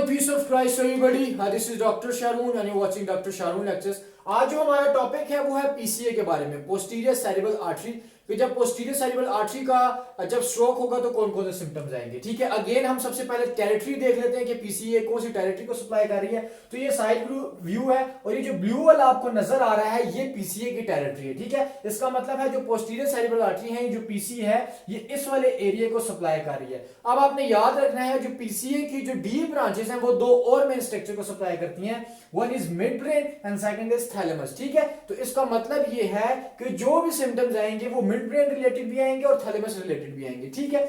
peace of Christ everybody. This is Dr. Sharoon and you're watching Dr. Sharoon Lectures. आज जो हमारा topic है वो है पीसीए के बारे में, पोस्टीरियर सेरेब्रल आर्टरी। कि जब पोस्टीरियर सेरेब्रल आर्टरी का जब स्ट्रोक होगा तो कौन कौन से सिम्टम्स आएंगे। ठीक है, अगेन हम सबसे पहले टेरिटरी देख लेते हैं कि पीसीए कौन सी टेरिटरी को सप्लाई कर रही है। तो ये साइड व्यू है और ये जो ब्लू वाला आपको नजर आ रहा है ये पीसीए की टेरिटरी है। ठीक है, इसका मतलब है जो पोस्टीरियर सेरेब्रल आर्टरी है, जो पीसी है, ये इस वाले एरिया को सप्लाई कर रही है। अब आपने याद रखना है जो पीसीए की जो डीप ब्रांचेस हैं वो दो और मेन स्ट्रक्चर को सप्लाई करती हैं। One is mid brain and second is thalamus. ठीक है, तो इसका मतलब ये है कि जो भी सिम्टम्स आएंगे वो मिड ब्रेन रिलेटेड भी आएंगे और थैलेमस रिलेटेड भी आएंगे। ठीक है,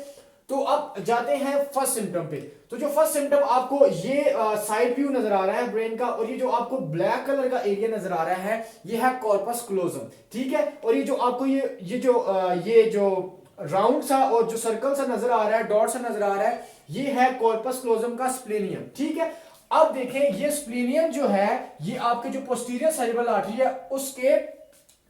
तो अब जाते हैं फर्स्ट सिम्टम पे। तो जो फर्स्ट सिम्टम आपको ये साइड व्यू नजर आ रहा है ब्रेन का, और ये जो आपको ब्लैक कलर का एरिया नजर आ रहा है ये है कॉर्पस क्लोजम। ठीक है, और ये जो आपको ये जो राउंड सा और जो सर्कल सा नजर आ रहा है, डॉट सा नजर आ रहा है, ये है कॉर्पस क्लोजम का स्प्लेनियम। ठीक है, अब देखें ये स्प्लेनियम जो है ये आपके जो पोस्टीरियर सेरेब्रल आर्टरी है उसके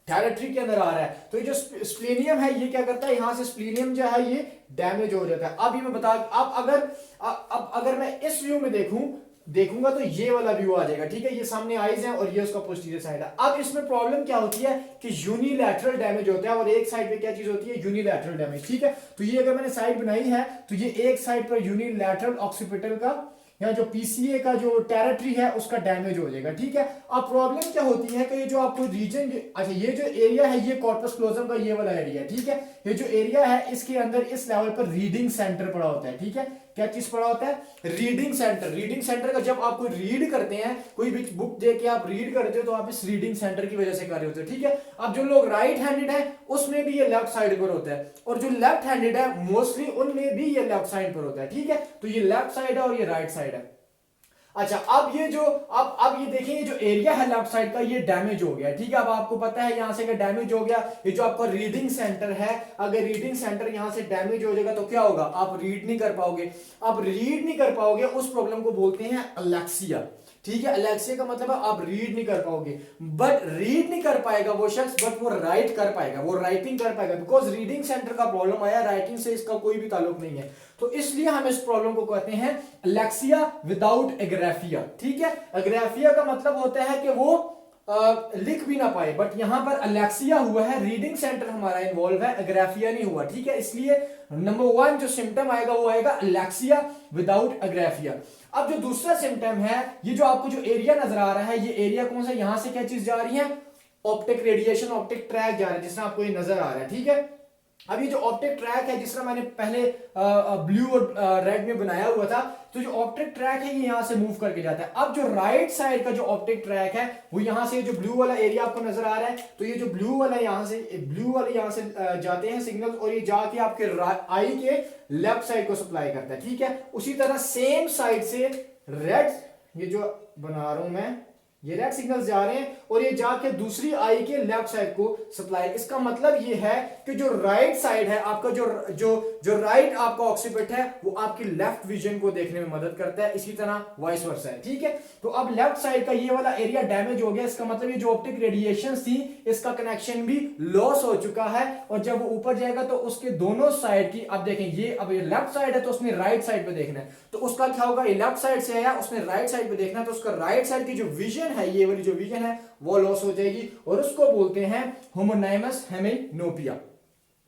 टेरिटरी के अंदर आ रहा है। तो ये जो स्प्लेनियम है ये क्या करता है, यहां से स्प्लेनियम जो है ये डैमेज हो जाता है। अब ये मैं बता, अब अगर मैं इस व्यू में देखूंगा तो ये वाला व्यू आ जाएगा। ठीक है, ये सामने आईज है और ये उसका पोस्टीरियर साइड है। अब इसमें प्रॉब्लम क्या होती है कि यूनिलैटरल डैमेज होता है और एक साइड पे क्या चीज होती है, यूनिलैटरल डैमेज। ठीक है, तो ये अगर मैंने साइड बनाई है तो ये एक साइड पर यूनिलैटरल ऑक्सीपिटल का या जो पीसीए का जो टेरिटरी है उसका डैमेज हो जाएगा। ठीक है, अब प्रॉब्लम क्या होती है कि ये जो आपको रीजन, अच्छा ये जो एरिया है ये कॉर्पस क्लोजम का ये वाला एरिया है। ठीक है, ये जो एरिया है इसके अंदर इस लेवल पर रीडिंग सेंटर पड़ा होता है। ठीक है, क्या चीज पड़ा होता है, रीडिंग सेंटर। रीडिंग सेंटर का जब आप कोई रीड करते हैं, कोई भी बुक देख के आप रीड करते हो तो आप इस रीडिंग सेंटर की वजह से कर रहे होते हो। ठीक है, अब जो लोग राइट हैंडेड है उसमें भी ये लेफ्ट साइड पर होता है, और जो लेफ्ट हैंडेड है मोस्टली उनमें भी ये लेफ्ट साइड पर होता है। ठीक है, तो ये लेफ्ट साइड है और ये राइट साइड है। अच्छा, अब ये जो अब ये देखिए ये जो एरिया है लेफ्ट साइड का ये डैमेज हो गया। ठीक है, अब आपको पता है यहां से अगर डैमेज हो गया, ये जो आपका रीडिंग सेंटर है, अगर रीडिंग सेंटर यहां से डैमेज हो जाएगा तो क्या होगा, आप रीड नहीं कर पाओगे। आप रीड नहीं कर पाओगे, उस प्रॉब्लम को बोलते हैं अलेक्सिया। ठीक है, अलेक्सिया का मतलब है आप रीड नहीं कर पाओगे। बट रीड नहीं कर पाएगा वो शख्स, बट वो राइट कर पाएगा, वो राइटिंग कर पाएगा। बिकॉज रीडिंग सेंटर का प्रॉब्लम आया, राइटिंग से इसका कोई भी ताल्लुक नहीं है। तो इसलिए हम इस प्रॉब्लम को कहते हैं अलेक्सिया विदाउट एग्राफिया। ठीक है, एग्राफिया का मतलब होता है कि वो लिख भी ना पाए, बट यहां पर अलेक्सिया हुआ है, रीडिंग सेंटर हमारा इन्वॉल्व है, एग्राफिया नहीं हुआ। ठीक है, इसलिए नंबर 1 जो सिम्टम आएगा वो आएगा अलेक्सिया विदाउट एग्राफिया। अब जो दूसरा सिम्टम है, ये जो आपको जो एरिया नजर आ रहा है, ये एरिया कौन सा, यहां से क्या चीज जा रही है, ऑप्टिक रेडिएशन, ऑप्टिक ट्रैक जा रहा है, जिसमें आपको ये नजर आ रहा है। ठीक है, अब ये जो ऑप्टिक ट्रैक है जिसका मैंने पहले ब्लू और रेड में बनाया हुआ था, तो जो ऑप्टिक ट्रैक है ये यहां से मूव करके जाता है। अब जो राइट साइड का जो ऑप्टिक ट्रैक है वो यहां से, जो ब्लू वाला एरिया आपको नजर आ रहा है, तो ये जो ब्लू वाले यहां से जाते हैं सिग्नल, और ये जाके आपके आई के लेफ्ट साइड को सप्लाई करता है। ठीक है, उसी तरह सेम साइड से रेड, ये जो बना रहा हूं मैं, ये रेड सिग्नल्स जा रहे हैं और ये जाके दूसरी आई के लेफ्ट साइड को सप्लाई। इसका मतलब ये है कि जो राइट साइड है आपका, जो राइट आपका ऑक्सीपिट है वो आपकी लेफ्ट विजन को देखने में मदद करता है, इसी तरह वाइस वर्सा है। ठीक है, तो अब लेफ्ट साइड का ये वाला एरिया डैमेज हो गया, इसका मतलब ये जो ऑप्टिक रेडिएशन थी इसका कनेक्शन भी लॉस हो चुका है, और जब वो ऊपर जाएगा तो उसके दोनों साइड की, अब देखें ये अब ये लेफ्ट साइड है तो उसने राइट साइड पे देखना है, तो उसका क्या होगा, ये लेफ्ट साइड से आया उसने राइट साइड पे देखना है, तो उसका राइट साइड की जो विजन है, ये वाली जो विजन है वो लॉस हो जाएगी, और उसको बोलते हैं होमोनाइमस हेमिनोपिया।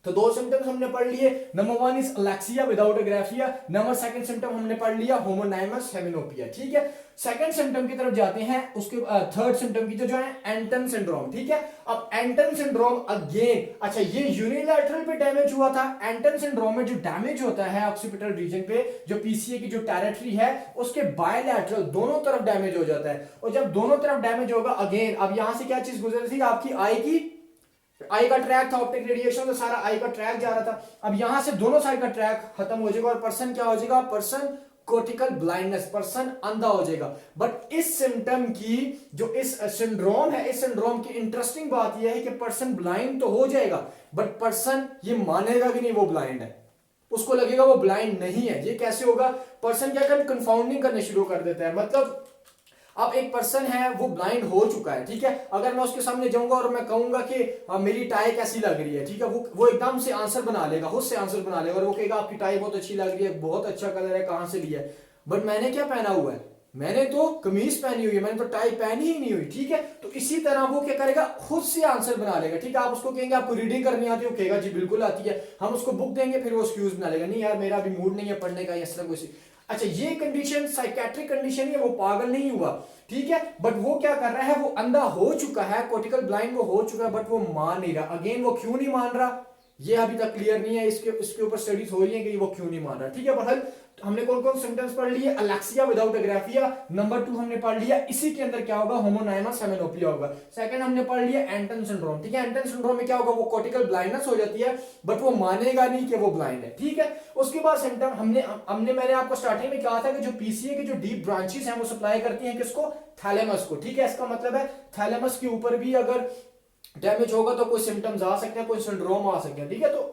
तो दो सिम्टम्स हमने पढ़ लिए, number 1 is alexia without agraphia, number 2 symptom हमने पढ़ लिया होमोनाइमस हेमिनोपिया। ठीक है, सेकंड सिम्टम की तरफ जाते हैं, उसके थर्ड सिम्टम की जो है एंटन सिंड्रोम। ठीक है, अब एंटन सिंड्रोम अगेन, अच्छा ये यूनिलैटरल पे डैमेज हुआ था। एंटन सिंड्रोम में जो डैमेज होता है ऑक्सीपिटल रीजन पे, जो पीसीए की जो टेरिटरी है उसके बायलैटरल दोनों तरफ डैमेज हो जाता है, और जब दोनों तरफ डैमेज होगा अगेन, अब यहां से क्या चीज गुजर रही थी, आपकी आई का ट्रैक था, ऑप्टिक रेडिएशन तो सारा आई का ट्रैक जा रहा था, अब यहां से दोनों साइड का ट्रैक खत्म हो जाएगा और पर्सन क्या हो जाएगा, पर्सन कोर्टिकल ब्लाइंडनेस, पर्सन अंधा हो जाएगा। बट इस सिम्टम की जो इस सिंड्रोम है, इस सिंड्रोम की इंटरेस्टिंग बात यह है कि पर्सन ब्लाइंड तो हो जाएगा, बट पर्सन ये मानेगा कि नहीं वो ब्लाइंड है, उसको लगेगा वो ब्लाइंड नहीं है। ये कैसे होगा, पर्सन क्या कर कंफाउंडिंग करने शुरू कर देता है। मतलब अब एक पर्सन है वो ब्लाइंड हो चुका है, ठीक है, अगर मैं उसके सामने जाऊंगा और मैं कहूंगा कि मेरी टाई कैसी लग रही है, ठीक है, वो एकदम से आंसर बना लेगा, खुद से आंसर बना लेगा, और वो कहेगा आपकी टाई बहुत अच्छी लग रही है, बहुत अच्छा कलर है, कहां से लिया है, बट मैंने क्या पहना हुआ है, मैंने तो कमीज पहनी हुई है, मैंने तो टाई पहनी ही नहीं हुई, ठीक है। तो इसी तरह वो क्या करेगा, खुद से आंसर बना लेगा, ठीक है। आप उसको कहेंगे आपको रीडिंग करनी आती है, वो कहेगा जी बिल्कुल आती है। हम उसको बुक देंगे, फिर वो एक्सक्यूज बना लेगा, नहीं यार मेरा अभी मूड नहीं है पढ़ने का, इस तरह कुछ। अच्छा, ये कंडीशन साइकेट्रिक कंडीशन है, वो पागल नहीं हुआ, ठीक है, बट वो क्या कर रहा है, वो अंधा हो चुका है, कोर्टिकल ब्लाइंड वो हो चुका है, बट वो मान नहीं रहा। अगेन वो क्यों नहीं मान रहा, ये अभी तक क्लियर नहीं है, इसके ऊपर स्टडीज हो रही है कि वो क्यों नहीं मान रहा, ठीक है। बहरहाल हमने कौन कौन सिम्टम्स पढ़ लिए, अलेक्सिया विदाउट एग्राफिया, नंबर 2 हमने पढ़ लिया, इसी के अंदर क्या होगा, होमोनाइमस हेमेनोपिया होगा। सेकंड हमने पढ़ लिया एंटन सिंड्रोम, ठीक है। एंटन सिंड्रोम में क्या होगा, वो कॉर्टिकल ब्लाइंडनेस हो जाती है, बट वो मानेगा नहीं कि वो ब्लाइंड है, ठीक है। उसके बाद सिम्टम हमने मैंने आपको स्टार्टिंग में कहा था कि जो पीसीए के जो डीप ब्रांचेस हैं वो सप्लाई करती हैं किसको, थैलेमस को, ठीक है। इसका मतलब है थैलेमस के ऊपर भी अगर डैमेज होगा तो कोई सिम्टम्स आ सकते हैं, कोई सिंड्रोम आ सकते हैं, ठीक है। तो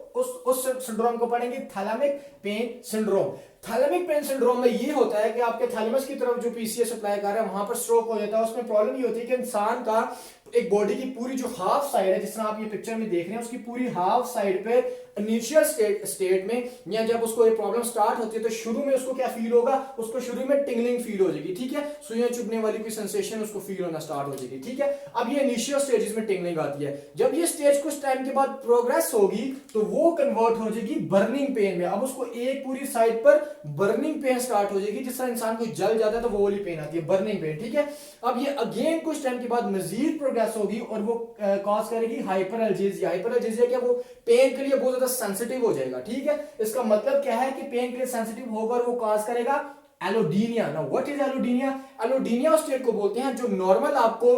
उस सिंड्रोम को पढ़ेंगे thalamic pain syndrome. Thalamic pain syndrome में ये होता है कि आपके थैलेमस की तरफ जो पीसीए सप्लाई कर रहा है वहां पर स्ट्रोक हो जाता है। उसमें प्रॉब्लम ये होती है कि इंसान का एक बॉडी की पूरी जो हाफ साइड है, जिस तरह आप ये पिक्चर में देख रहे हैं, उसकी पूरी हाफ साइड पे इनिशियल स्टेट में, या जब उसको ये प्रॉब्लम स्टार्ट होती है तो शुरू में उसको क्या फील होगा, उसको शुरू में टिंगलिंग फील हो जाएगी, ठीक है। सुइयां चुभने वाली कोई सेंसेशन उसको फील होना स्टार्ट हो जाएगी, ठीक है। अब ये इनिशियल स्टेजेस में टिंगलिंग आती है, जब ये स्टेज कुछ टाइम के बाद प्रोग्रेस होगी तो वो कन्वर्ट हो जाएगी बर्निंग पेन में। अब उसको एक पूरी साइड पर बर्निंग पेन स्टार्ट हो जाएगी, जिस तरह इंसान को जल जाता है तो वो वाली पेन आती है, बर्निंग पेन, ठीक है। अब ये अगेन कुछ टाइम के बाद मजीद प्रोग्रेस होगी और वो कॉज करेगी हाइपरएल्जेसिया। हाइपरएल्जेसिया क्या, वो पेन के लिए बहुत ज्यादा सेंसिटिव हो जाएगा, ठीक है। इसका मतलब क्या है कि पेन के लिए सेंसिटिव होगा और वो कॉज करेगा एलोडीनिया। नाउ व्हाट इज एलोडीनिया, एलोडीनिया उस स्टेट को बोलते हैं जो नॉर्मल आपको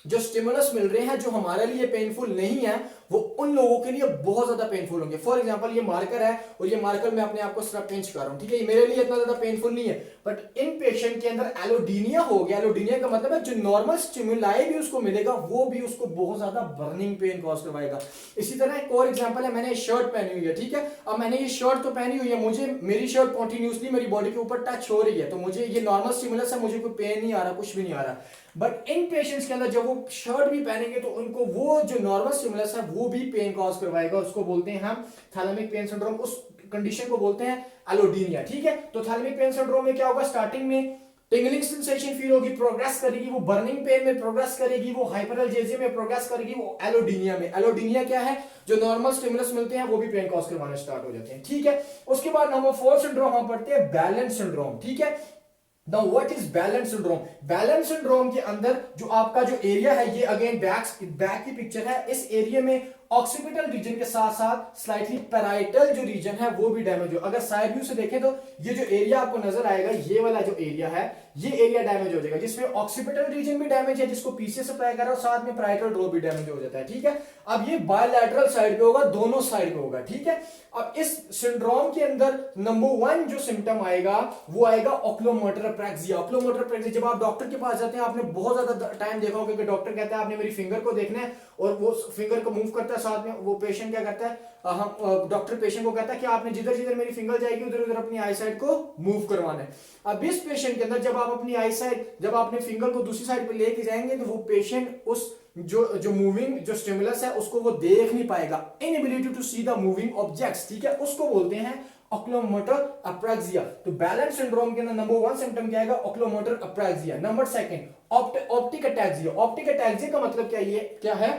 जो स्टिमुलस मिल रहे हैं जो हमारे लिए पेनफुल नहीं है, वो उन लोगों के लिए बहुत ज्यादा पेनफुल होंगे। फॉर एग्जांपल ये मार्कर है और ये मार्कर मैं अपने आप को सिर्फ पिंच कर रहा हूं, ठीक है, ये मेरे लिए इतना ज्यादा पेनफुल नहीं है, बट इन पेशेंट के अंदर एलोडीनिया हो गया। एलोडीनिया का मतलब है जो नॉर्मल स्टिमुलाई भी उसको मिलेगा वो भी उसको बहुत ज्यादा बर्निंग पेन कॉज करवाएगा। इसी तरह एक और एग्जांपल है, मैंने शर्ट पहनी हुई है, ठीक है। अब मैंने ये शर्ट तो पहनी हुई है, मुझे मेरी शर्ट कॉन्टिन्यूसली मेरी बॉडी के ऊपर टच हो रही है, तो मुझे ये नॉर्मल स्टिमुलस है, मुझे कोई पेन नहीं आ रहा, कुछ भी नहीं आ रहा। बट इन पेशेंट्स के अंदर जब वो शर्ट भी पहनेंगे तो उनको वो जो नॉर्मल स्टिमुलस है वो भी पेन कॉज करवाएगा, उसको बोलते हैं हम थैलेमिक पेन सिंड्रोम। उस कंडीशन को बोलते हैं एलोडीनिया, ठीक है। तो थैलेमिक पेन सिंड्रोम में क्या होगा, स्टार्टिंग में टिंगलिंग सेंसेशन फील होगी, प्रोग्रेस करेगी, वो बर्निंग पेन में प्रोग्रेस करेगी, वो हाइपरएल्जेसिया में प्रोग्रेस करेगी, वो एलोडीनिया में। एलोडीनिया क्या है, जो नॉर्मल स्टिमुलस मिलते हैं वो भी पेन कॉज करवाने स्टार्ट हो जाते हैं, ठीक है। उसके बाद नंबर 4 सिंड्रोम हम पढ़ते हैं बैलेंस सिंड्रोम, ठीक है। Now what is balance syndrome, balance syndrome के अंदर जो आपका जो एरिया है, ये अगेन बैक की पिक्चर है, इस एरिया में ऑक्सीपिटल रीजन के साथ साथ स्लाइटली पैराइटल जो रीजन है वो भी डैमेज हो। अगर साइड व्यू से देखें तो ये जो एरिया आपको नजर आएगा, ये वाला जो एरिया है, ये एरिया डैमेज हो जाएगा, जिसमें ऑक्सीपिटल रीजन भी डैमेज है जिसको पीछे सप्लाई कर रहा है, साथ में पैराइटल ड्रॉप भी डैमेज हो जाता है, ठीक है। अब ये बायलैटरल साइड पे होगा, दोनों साइड पे होगा, ठीक है। अब इस सिंड्रोम के अंदर नंबर 1 जो सिम्टम आएगा वो आएगा ओक्लोमोटर अप्रैक्सिया। ओक्लोमोटर अप्रैक्सिया, जब आप डॉक्टर के पास जाते हैं, आपने बहुत ज्यादा टाइम देखा होगा कि डॉक्टर कहता है आपने मेरी फिंगर को देखना है और वो फिंगर को मूव करता है, साथ में वो पेशेंट क्या करता है, हम डॉक्टर पेशेंट को कहता है कि आपने जिधर जिधर मेरी फिंगर जाएगी उधर उधर अपनी आई साइड को मूव करवाना है। अब इस पेशेंट के अंदर जब आप अपनी आई साइड, जब आपने फिंगर को दूसरी साइड पे लेके जाएंगे तो वो पेशेंट उस जो मूविंग जो स्टिमुलस है उसको वो देख नहीं पाएगा, inability to see the moving objects, ठीक है, उसको बोलते हैं ओक्लोमोटर अप्रैक्सिया। तो बैलेंस सिंड्रोम के अंदर नंबर 1 सिम्टम क्या आएगा, oculomotor apraxia. Number 2 optic ataxia. Optic ataxia का मतलब क्या है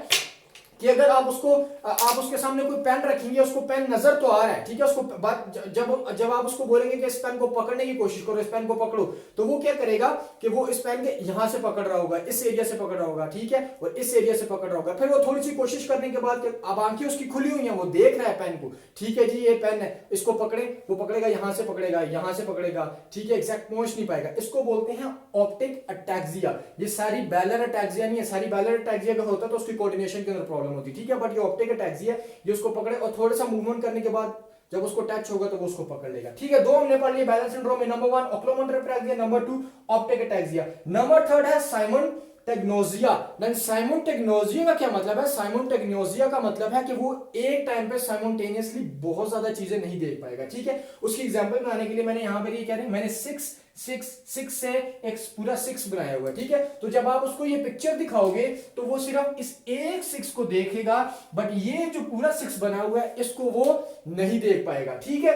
कि अगर आप उसके सामने कोई पेन रखेंगे, उसको पेन नजर तो आ रहा है, ठीक है, उसको जब आप उसको बोलेंगे कि इस पेन को पकड़ने की कोशिश करो, इस पेन को पकड़ो, तो वो क्या करेगा कि वो इस पेन के यहां से पकड़ रहा होगा, इस एरिया से पकड़ रहा होगा, ठीक है, और इस एरिया से पकड़ रहा होगा। फिर वो थोड़ी सी कोशिश करने के बाद अब आंखें उसकी खुली हुई हैं, वो देख रहा है पेन को, ठीक है जी ये पेन है, इसको पकड़े, वो पकड़ेगा, यहां से पकड़ेगा, यहां से पकड़ेगा, ठीक है, एग्जैक्ट पहुंच नहीं पाएगा, इसको बोलते हैं ऑप्टिक अटैक्सिया। ये सारी बैलर अटैक्सिया नहीं है, सारी बैलर अटैक्सिया का होता तो उसकी कोऑर्डिनेशन के अंदर प्रॉब्लम होती, ठीक है, बट ये ऑप्टिक अटैक्सिया, ये उसको पकड़े और थोड़ा सा मूवमेंट करने के बाद जब उसको टच होगा तो वो उसको पकड़ लेगा, ठीक है। 2 हमने पढ़ लिए बैलेंस सिंड्रोम में, number 1 oculomotor apraxia, number 2 optic ataxia. Number 3 है साइमोनटेग्नोसिया। साइमोनटेग्नोसिया का क्या मतलब है, साइमोनटेग्नोसिया का मतलब है कि वो एक टाइम पे साइमल्टेनियसली बहुत ज्यादा चीजें नहीं देख पाएगा, ठीक है। उसकी एग्जांपल बनाने के लिए मैंने यहां पर ये कह रहे हैं, मैंने 6 से एक पूरा 6 बनाया हुआ है, ठीक है। तो जब आप उसको ये पिक्चर दिखाओगे तो वो सिर्फ इस एक 6 को देखेगा, बट ये जो पूरा 6 बना हुआ है इसको वो नहीं देख पाएगा, ठीक है।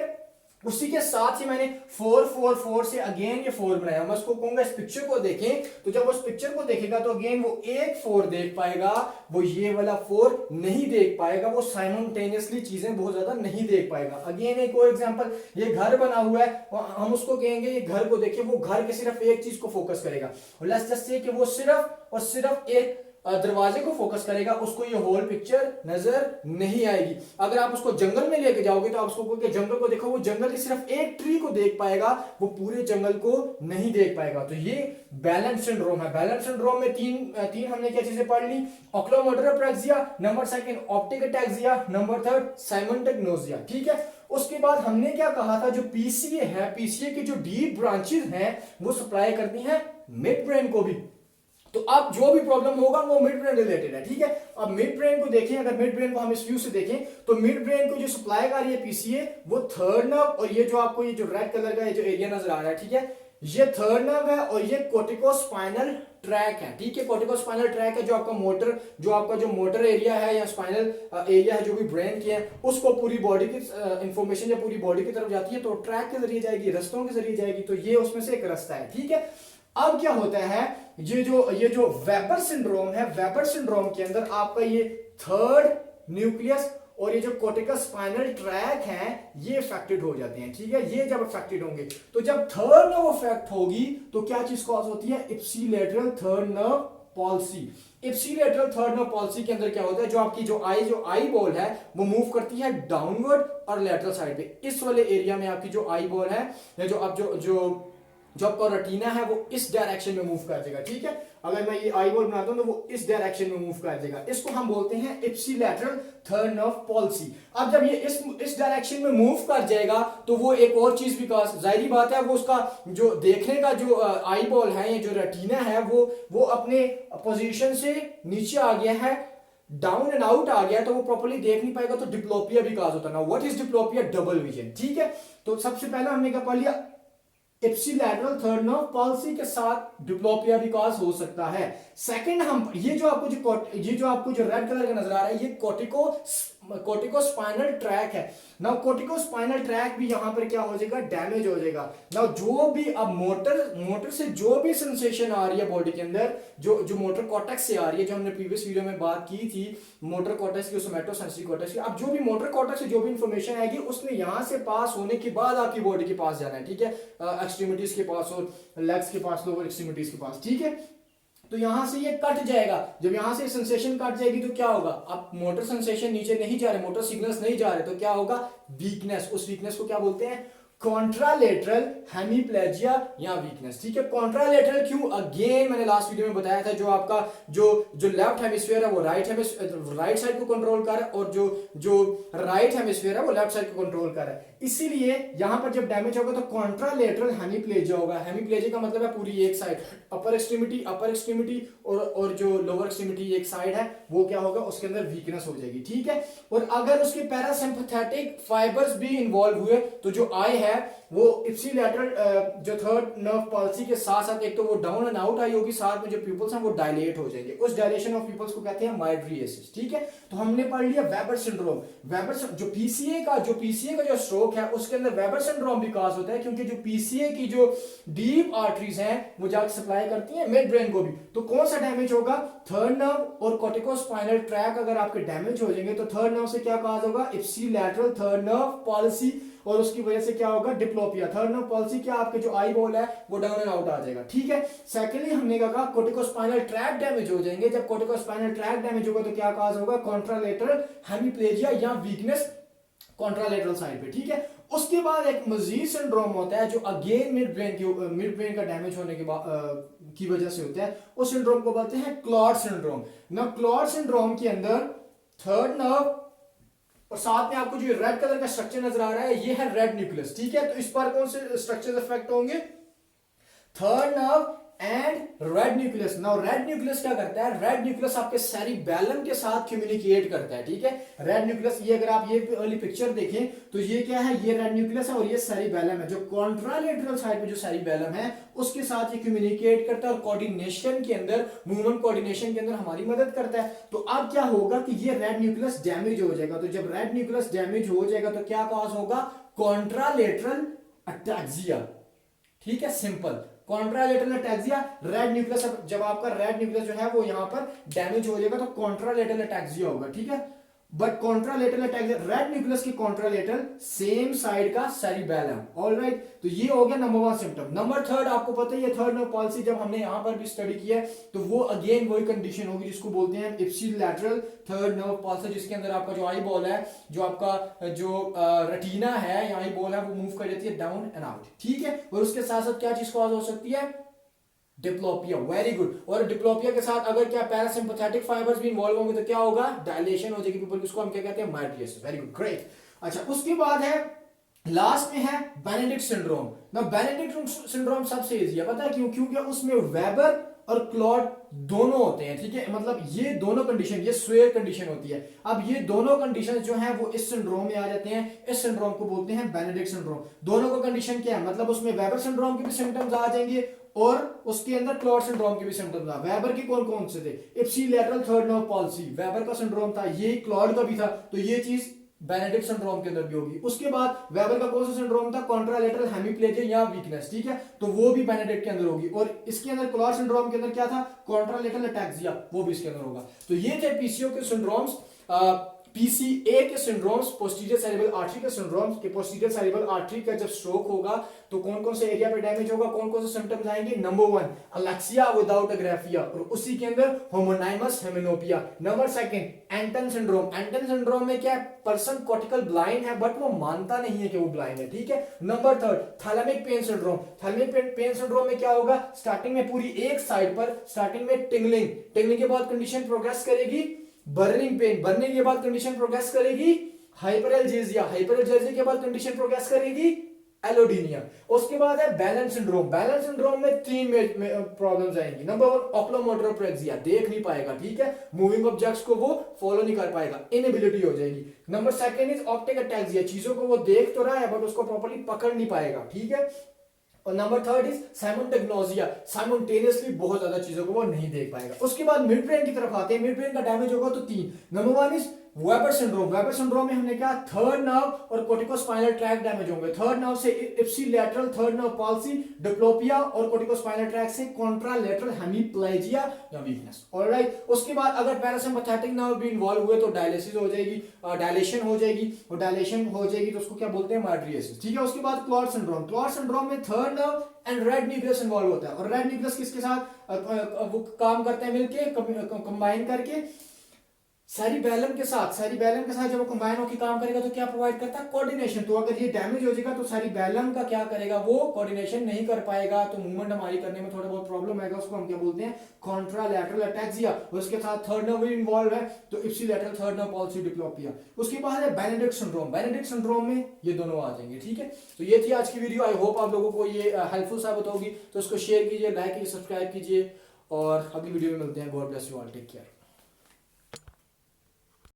उसी के साथ ही मैंने 4 4 4 से अगेन ये 4 बनाया। मैं उसको कहूंगा इस पिक्चर को देखें, तो जब उस पिक्चर को देखेगा तो अगेन वो एक 4 देख पाएगा, वो ये वाला 4 नहीं देख पाएगा, वो साइमल्टेनियसली चीजें बहुत ज्यादा नहीं देख पाएगा। अगेन एक और एग्जांपल, ये घर बना हुआ है, हम उसको कहेंगे ये घर को देखिए, वो घर के सिर्फ एक चीज को फोकस करेगा, लेट्स जस्ट से कि वो सिर्फ और सिर्फ एक दरवाजे को फोकस करेगा, उसको ये होल पिक्चर नजर नहीं आएगी। अगर आप उसको जंगल में लेके जाओगे तो आप उसको कहोगे जंगल को देखो, वो जंगल के सिर्फ एक ट्री को देख पाएगा, वो पूरे जंगल को नहीं देख पाएगा। तो ये बैलेंस सिंड्रोम है। बैलेंस सिंड्रोम में तीन हमने क्या चीजें पढ़ ली, oculomotor apraxia, number second optic ataxia, number third simultaneous. ठीक है, उसके बाद हमने क्या कहा था, जो पीसीए है, पीसीए की जो डीप ब्रांचेस हैं वो सप्लाई करती हैं मिड ब्रेन को भी। तो अब जो भी प्रॉब्लम होगा वो मिड ब्रेन रिलेटेड है। ठीक है, अब मिड ब्रेन को देखें, अगर मिड ब्रेन को हम इस व्यू से देखें तो मिड ब्रेन को जो सप्लाई कर रही है पीसीए वो थर्ड नर्व, और ये जो आपको ये जो रेड कलर का ये जो एरिया नजर आ रहा है, ठीक है, ये थर्ड नर्व है और ये कोर्टिकोस्पाइनल ट्रैक है। ठीक है, कोर्टिकोस्पाइनल ट्रैक है जो आपका मोटर एरिया है या स्पाइनल एरिया है जो भी ब्रेन की है, उसको पूरी बॉडी की इंफॉर्मेशन या पूरी बॉडी की तरफ जाती है तो ट्रैक के जरिए जाएगी, रस्तों के जरिए जाएगी, तो ये उसमें से एक रास्ता है। ठीक है, अब क्या होता है, ये जो वेबर सिंड्रोम है, वेबर सिंड्रोम के अंदर आपका ये थर्ड न्यूक्लियस और ये जो कोर्टिकल स्पाइनल ट्रैक है ये अफेक्टेड हो जाते हैं। ठीक है, ये जब अफेक्टेड होंगे तो जब थर्ड नर्व अफेक्ट होगी तो क्या चीज कॉज होती है, ipsilateral third nerve policy. Ipsilateral third nerve policy के अंदर क्या होता है, जो आपकी जो आई बॉल है वो मूव करती है डाउनवर्ड और लेटरल साइड पे। इस वाले एरिया में आपकी जो आई बॉल है या जो आपका रेटिना है वो इस डायरेक्शन में मूव कर देगा। ठीक है, अगर मैं ये आई बॉल बनाता हूं तो वो इस डायरेक्शन में मूव कर देगा, इसको हम बोलते हैं इप्सिलेटरल थर्ड नर्व पॉलिसी। अब जब ये इस डायरेक्शन में मूव कर जाएगा तो वो एक और चीज भी जाहिर बात है, वो उसका जो देखने का जो आई बॉल है या जो रेटिना है वो अपने पोजीशन से नीचे आ गया है, डाउन एंड आउट आ गया, तो वो प्रॉपर्ली देख नहीं पाएगा, तो डिप्लोपिया भी काज होता है ना। What is diplopia, double vision. ठीक है, तो सबसे पहला हमने क्या पढ़ लिया, इप्सिलैटरल थर्ड नर्व पॉलिसी के साथ डिप्लोपिया भी कॉज हो सकता है। सेकंड, हम ये जो आपको जो रेड कलर का नजर आ रहा है ये कोर्टिकोस्पाइनल ट्रैक है ना। कोर्टिकोस्पाइनल ट्रैक भी यहां पर क्या हो जाएगा, डैमेज हो जाएगा ना। जो भी अब मोटर से जो भी सेंसेशन आ रही है बॉडी के अंदर, जो मोटर कॉर्टेक्स से आ रही है, जो हमने प्रीवियस वीडियो में बात की थी मोटर कॉर्टेक्स की, सोमैटोसेंसरी कॉर्टेक्स की, अब जो भी मोटर कॉर्टेक्स से जो भी इंफॉर्मेशन आएगी उसने यहां से पास होने के बाद आपकी बॉडी के पास जाना है। ठीक है, एक्सट्रीमिटीज के पास और लेग्स के पास, लोअर एक्सट्रीमिटीज के पास। ठीक है, तो यहां से ये कट जाएगा, जब यहां से सेंसेशन कट जाएगी तो क्या होगा, अब मोटर सेंसेशन नीचे नहीं जा रहे, मोटर सिग्नल्स नहीं जा रहे, तो क्या होगा, वीकनेस। उस वीकनेस को क्या बोलते हैं, कॉन्ट्रालेटरल हेमीप्लेजिया या वीकनेस। ठीक है, कॉन्ट्रालेटरल क्यों, अगेन मैंने लास्ट वीडियो में बताया था, जो आपका जो लेफ्ट हेमिस्फीयर है वो राइट साइड को कंट्रोल कर रहा है, और जो राइट हेमिस्फीयर है वो लेफ्ट साइड को कंट्रोल कर रहा है। इसीलिए यहां पर जब डैमेज होगा तो कॉन्ट्रालेटरल हेमीप्लेजिया होगा। हेमीप्लेजिया का मतलब है पूरी एक साइड, अपर एक्सट्रीमिटी और जो लोअर एक्सट्रीमिटी एक साइड है वो क्या होगा, उसके अंदर वीकनेस हो जाएगी। ठीक है, और अगर उसके पैरासिम्पैथेटिक फाइबर्स भी इन्वॉल्व हुए तो जो आई है वो इप्सिलैटरल जो थर्ड नर्व पॉलिसी के साथ साथ एक तो वो डाउन एंड आउट आई होगी, साथ में जो पीपल्स हैं वो डायलेट हो जाएंगे। उस डायलेशन ऑफ पीपल्स को कहते हैं माइड्रिएसिस। ठीक है, तो हमने पढ़ लिया वेबर सिंड्रोम। जो पीसीए का जो स्ट्रोक है उसके अंदर वेबर सिंड्रोम भी कॉज होता है, क्योंकि जो पीसीए की जो डीप आर्टरीज हैं वो जाकर सप्लाई करती हैं मिड ब्रेन को भी। तो कौन सा डैमेज होगा, थर्ड नर्व और कोर्टिकोस्पाइनल ट्रैक अगर आपके डैमेज हो जाएंगे तो थर्ड नर्व से क्या कॉज होगा, इप्सिलैटरल थर्ड नर्व पॉलिसी, और उसकी वजह से क्या होगा, डिप्लोपिया। थर्ड नर्व पॉलिसी क्या, आपके जो आई बॉल है वो डाउन एंड आउट आ जाएगा। ठीक है, सेकेंडली हमने कहा कोर्टिकोस्पाइनल ट्रैक डैमेज हो जाएंगे। जब कोर्टिकोस्पाइनल ट्रैक डैमेज होगा तो क्या कॉज होगा, कॉन्ट्रालेटरल हेमीप्लेजिया या वीकनेस कॉन्ट्रालेटरल साइड पे। ठीक है, उसके बाद एक मजीद सिंड्रोम होता है जो अगेन मिड ब्रेन का डैमेज होने के बाद की वजह से होता है। उस सिंड्रोम को बोलते हैं क्लॉट सिंड्रोम ना। क्लॉट सिंड्रोम के अंदर थर्ड नर्व और साथ में आपको जो रेड कलर का स्ट्रक्चर नजर आ रहा है ये है रेड न्यूक्लियस। ठीक है, तो इस पर कौन से स्ट्रक्चर इफेक्ट होंगे, third nerve and red nucleus. Now red nucleus क्या करता है, रेड न्यूक्लियस आपके सेरिबेलम के साथ कम्युनिकेट करता है। ठीक है, रेड न्यूक्लियस, ये अगर आप ये वाली पिक्चर देखें तो ये क्या है, ये रेड न्यूक्लियस है और ये सेरिबेलम है। जो कॉन्ट्रालेटरल साइड पे जो सेरिबेलम है उसके साथ ये कम्युनिकेट करता है और कोऑर्डिनेशन के अंदर, मूवमेंट कोऑर्डिनेशन के अंदर हमारी मदद करता है। तो अब क्या होगा कि ये रेड न्यूक्लियस डैमेज हो जाएगा। तो जब रेड न्यूक्लियस डैमेज हो जाएगा तो क्या कॉज होगा, कॉन्ट्रालेटरल अटैक्सिया, ठीक है, simple contralateral ataxia. Red nucleus, जब आपका रेड न्यूक्लियस जो है वो यहां पर डैमेज हो जाएगा तो कॉन्ट्रालेटरल अटैक्सिया होगा, ठीक है। But contralateral ataxia, red nucleus की कॉन्ट्रालेटरल सेम साइड का सेरिबेलम, ऑलराइट। तो ये हो गया नंबर 1 सिम्टम। नंबर 3 आपको पता ही है, थर्ड नर्व पॉलिसी जब हमने यहां पर भी स्टडी किया है तो वो अगेन वही कंडीशन होगी जिसको बोलते हैं इप्सिलैटरल थर्ड नर्व पॉलिसी, जिसके अंदर आपका जो आई बॉल है, जो आपका जो रेटिना है या आई बॉल है, वो मूव कर जाती है डाउन एंड आउट, ठीक है। और उसके साथ साथ क्या चीज कॉज हो सकती है, डिप्लोपिया, वेरी गुड। और डिप्लोपिया के साथ अगर क्या पैरासिम्पैथेटिक फाइबर्स भी इन्वॉल्व होंगे तो क्या होगा, डायलेशन हो जाएगी पीपल, इसको हम क्या कहते हैं, माइट्रियसिस, वेरी गुड, ग्रेट। अच्छा, उसके बाद है लास्ट में है बेनेडिक्ट सिंड्रोम। ना बेनेडिक्ट सिंड्रोम सबसे इजी है, पता है क्यों, क्योंकि उसमें वेबर और क्लॉट दोनों होते हैं, ठीक है। मतलब ये दोनों कंडीशन, ये स्वेयर कंडीशन होती है। अब ये दोनों कंडीशन जो हैं वो इस सिंड्रोम में आ जाते हैं, इस सिंड्रोम को बोलते हैं बेनेडिक्ट सिंड्रोम। दोनों का कंडीशन क्या है, मतलब उसमें वेबर सिंड्रोम के भी सिम्टम्स आ जाएंगे और उसके अंदर क्लॉट सिंड्रोम के भी सिम्टम्स आ। वेबर के कौन कौन से थे, ipsilateral third nerve policy, weber का सिंड्रोम था, ये क्लॉट का भी था, तो ये चीज बेनेडिक्ट सिंड्रोम के अंदर भी होगी। उसके बाद वेबर का कौन सा सिंड्रोम था, कॉन्ट्रालेटरल हेमीप्लेजिया या वीकनेस, ठीक है, तो वो भी बेनेडिक्ट के अंदर होगी। और इसके अंदर क्लॉट सिंड्रोम के अंदर क्या था, कॉन्ट्रालेटरल अटैक्सिया, वो भी इसके अंदर होगा। तो ये थे पीसीओ के सिंड्रोम्स, पीसीए के सिंड्रोम्स, पोस्टीरियर सेरेब्रल आर्टरी के सिंड्रोम्स। के पोस्टीरियर सेरेब्रल आर्टरी का जब स्ट्रोक होगा तो कौन कौन से एरिया पे डैमेज होगा, कौन कौन से सिम्टम्स आएंगे। नंबर 1 अलेक्सिया विदाउट अग्राफिया, और उसी के अंदर होमोनाइमस हेमिनोपिया। नंबर 2 एंटन सिंड्रोम। एंटन सिंड्रोम में क्या है, पर्सन कॉर्टिकल ब्लाइंड है बट वो मानता नहीं है कि वो ब्लाइंड है, ठीक है। Number 3 thalamic pain syndrome. Thalamic pain syndrome में क्या होगा, स्टार्टिंग में पूरी एक साइड पर स्टार्टिंग में टिंगलिंग, टिंगलिंग के बाद कंडीशन प्रोग्रेस करेगी बर्निंग पेन, बर्निंग के बाद कंडीशन प्रोग्रेस करेगी हाइपरएल्जेसिया, हाइपरएल्जेसिया के बाद कंडीशन प्रोग्रेस करेगी एलोडीनिया। उसके बाद है बैलेंस सिंड्रोम। बैलेंस सिंड्रोम में 3 प्रॉब्लम्स आएंगी। नंबर 1 ओक्लोमोटर प्रेक्सिया, देख नहीं पाएगा, ठीक है, मूविंग ऑब्जेक्ट्स को वो फॉलो नहीं कर पाएगा, इनएबिलिटी हो जाएगी। नंबर 2 इज ऑप्टिक अटैक्सिया, चीजों को वो देख तो रहा है बट उसको प्रॉपर्ली पकड़ नहीं पाएगा, ठीक है। और नंबर 3 इज साइमल्टेनियसली, साइमल्टेनियसली बहुत ज्यादा चीजों को वो नहीं देख पाएगा। उसके बाद मिड ब्रेन की तरफ आते हैं। मिड ब्रेन का डैमेज होगा तो 3। Number 1 is weber syndrome. Weber syndrome में हमने क्या, थर्ड नर्व और कोर्टिकोस्पाइनल ट्रैक्ट डैमेज होंगे। थर्ड नर्व से ipsilateral third nerve policy, diplopia, और कोर्टिकोस्पाइनल ट्रैक्ट से कॉन्ट्रालेटरल हेमीप्लेजिया या वीकनेस, ऑलराइट। उसके बाद अगर पैरासिम्पैथेटिक नर्व भी इन्वॉल्व हुए तो डायलिसिस हो जाएगी, डायलेशन हो जाएगी, और डायलेशन हो जाएगी तो उसको क्या बोलते हैं, माइट्रियसिस, ठीक है। उसके बाद क्लॉट सिंड्रोम। क्लॉट सिंड्रोम में third nerve and red nucleus involve होता है, और रेड न्यूक्लियस किसके साथ वो काम करते हैं, मिलके कंबाइन करके सेरिबेलम के साथ। सेरिबेलम के साथ जब वो कंबाइन होकर काम करेगा तो क्या प्रोवाइड करता है, कोऑर्डिनेशन। तो अगर ये डैमेज हो जाएगा तो सेरिबेलम का क्या करेगा, वो कोऑर्डिनेशन नहीं कर पाएगा, तो मूवमेंट हमारी करने में थोड़ा बहुत प्रॉब्लम आएगा, उसको हम क्या बोलते हैं, कॉन्ट्रालैटरल अटैक्सिया। उसके साथ थर्ड नर्व भी इन्वॉल्व है तो ipsilateral third nerve policy, diplopia. उसके बाद है बेनेडिक्ट सिंड्रोम। बेनेडिक्ट सिंड्रोम में ये दोनों आ जाएंगे, ठीक है। तो ये थी आज की वीडियो, आई होप आप लोगों को ये हेल्पफुल साबित होगी। तो इसको शेयर कीजिए, लाइक कीजिए, सब्सक्राइब कीजिए, और अगली वीडियो में मिलते हैं। God bless you all, take care.